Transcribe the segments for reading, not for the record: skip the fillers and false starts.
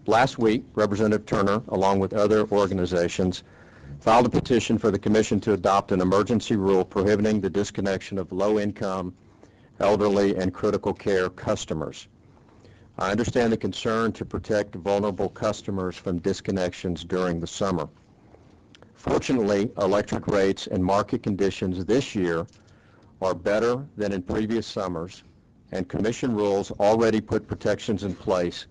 Last week, Representative Turner, along with other organizations, filed a petition for the Commission to adopt an emergency rule prohibiting the disconnection of low-income, elderly, and critical care customers. I understand the concern to protect vulnerable customers from disconnections during the summer. Fortunately, electric rates and market conditions this year are better than in previous summers, and Commission rules already put protections in place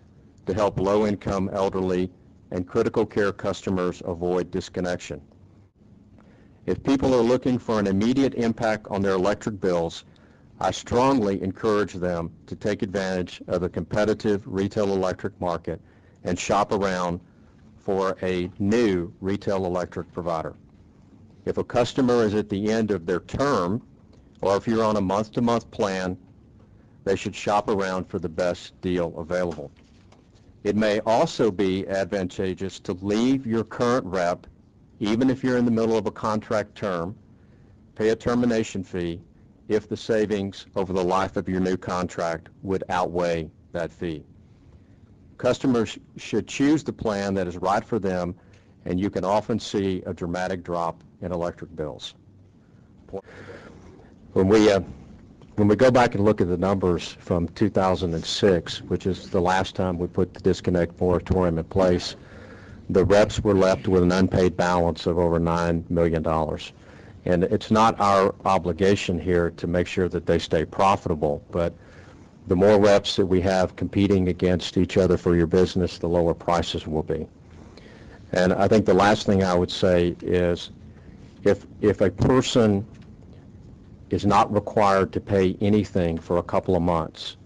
to help low-income, elderly, and critical care customers avoid disconnection. If people are looking for an immediate impact on their electric bills, I strongly encourage them to take advantage of the competitive retail electric market and shop around for a new retail electric provider. If a customer is at the end of their term, or if you're on a month-to-month plan, they should shop around for the best deal available. It may also be advantageous to leave your current rep, even if you're in the middle of a contract term, pay a termination fee if the savings over the life of your new contract would outweigh that fee. Customers should choose the plan that is right for them, and you can often see a dramatic drop in electric bills. When we go back and look at the numbers from 2006, which is the last time we put the disconnect moratorium in place, the reps were left with an unpaid balance of over $9 million. And it's not our obligation here to make sure that they stay profitable, but the more reps that we have competing against each other for your business, the lower prices will be. And I think the last thing I would say is if a person is not required to pay anything for a couple of months,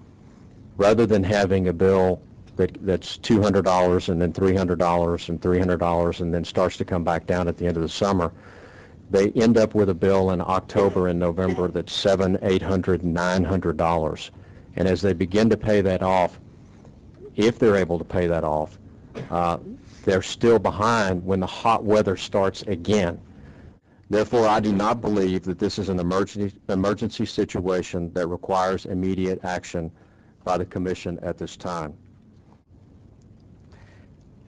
rather than having a bill that's $200 and then $300 and $300 and then starts to come back down at the end of the summer, they end up with a bill in October and November that's $700, $800, $900. And as they begin to pay that off, if they're able to pay that off, they're still behind when the hot weather starts again. Therefore, I do not believe that this is an emergency situation that requires immediate action by the Commission at this time.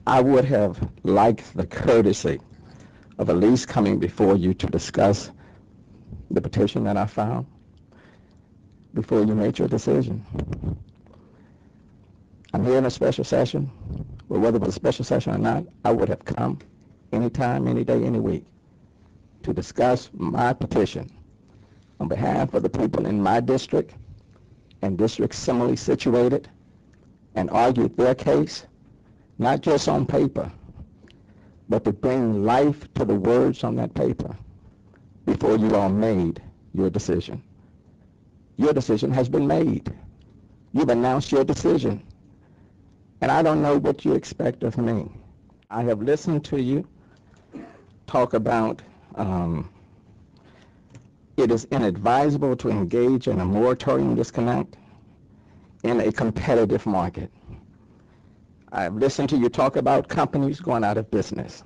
I would have liked the courtesy of at least coming before you to discuss the petition that I filed before you made your decision. I'm here in a special session, but whether it was a special session or not, I would have come anytime, any day, any week to discuss my petition on behalf of the people in my district and districts similarly situated and argued their case, not just on paper, but to bring life to the words on that paper before you all made your decision. Your decision has been made. You've announced your decision. And I don't know what you expect of me. I have listened to you talk about it is inadvisable to engage in a moratorium disconnect in a competitive market. I've listened to you talk about companies going out of business.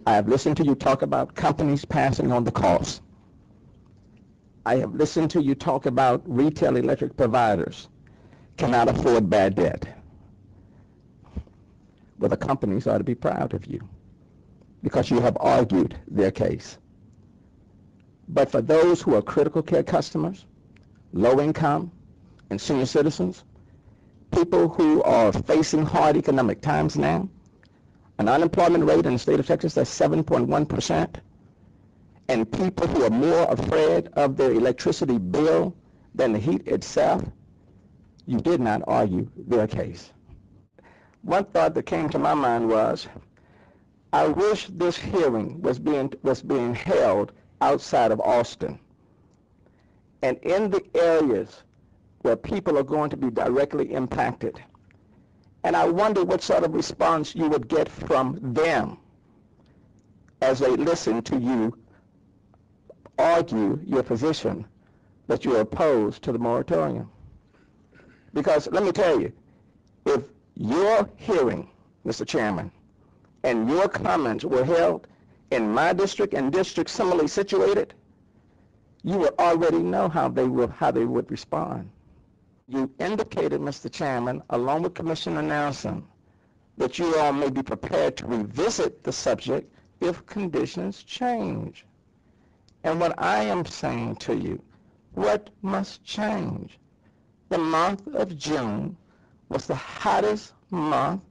I have listened to you talk about companies passing on the cost. I have listened to you talk about retail electric providers cannot afford bad debt. Well, the companies ought to be proud of you because you have argued their case. But for those who are critical care customers, low income, and senior citizens, people who are facing hard economic times now, an unemployment rate in the state of Texas that's 7.1%, and people who are more afraid of their electricity bill than the heat itself, you did not argue their case. One thought that came to my mind was, I wish this hearing was being held outside of Austin and in the areas where people are going to be directly impacted. And I wonder what sort of response you would get from them as they listen to you argue your position that you're opposed to the moratorium. Because let me tell you, if your hearing, Mr. Chairman, and your comments were held in my district and districts similarly situated, you would already know how they would respond. You indicated, Mr. Chairman, along with Commissioner Nelson, that you all may be prepared to revisit the subject if conditions change. And what I am saying to you, what must change? The month of June was the hottest month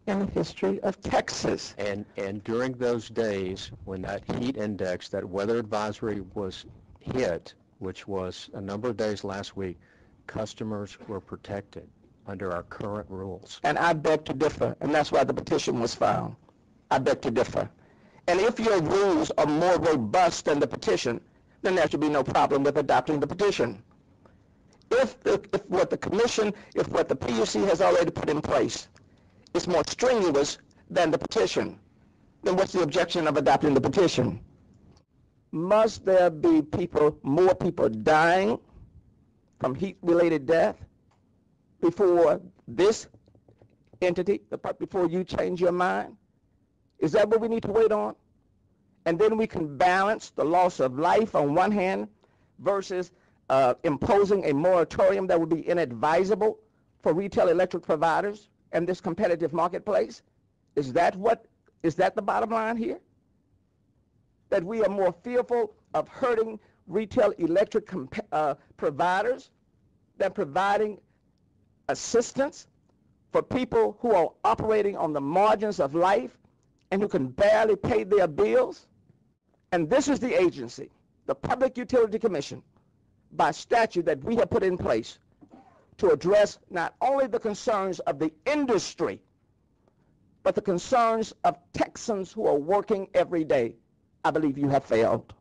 in the history of Texas. And during those days when that heat index, that weather advisory was hit, which was a number of days last week, customers were protected under our current rules. And I beg to differ, and that's why the petition was filed. I beg to differ. And if your rules are more robust than the petition, then there should be no problem with adopting the petition. If what the PUC has already put in place is more strenuous than the petition, then what's the objection of adopting the petition? Must there be more people dying from heat-related death before this entity, before you change your mind? Is that what we need to wait on? And then we can balance the loss of life on one hand versus imposing a moratorium that would be inadvisable for retail electric providers and this competitive marketplace? Is that the bottom line here? That we are more fearful of hurting retail electric providers than providing assistance for people who are operating on the margins of life and who can barely pay their bills? And this is the agency, the Public Utility Commission, by statute that we have put in place to address not only the concerns of the industry, but the concerns of Texans who are working every day. I believe you have failed.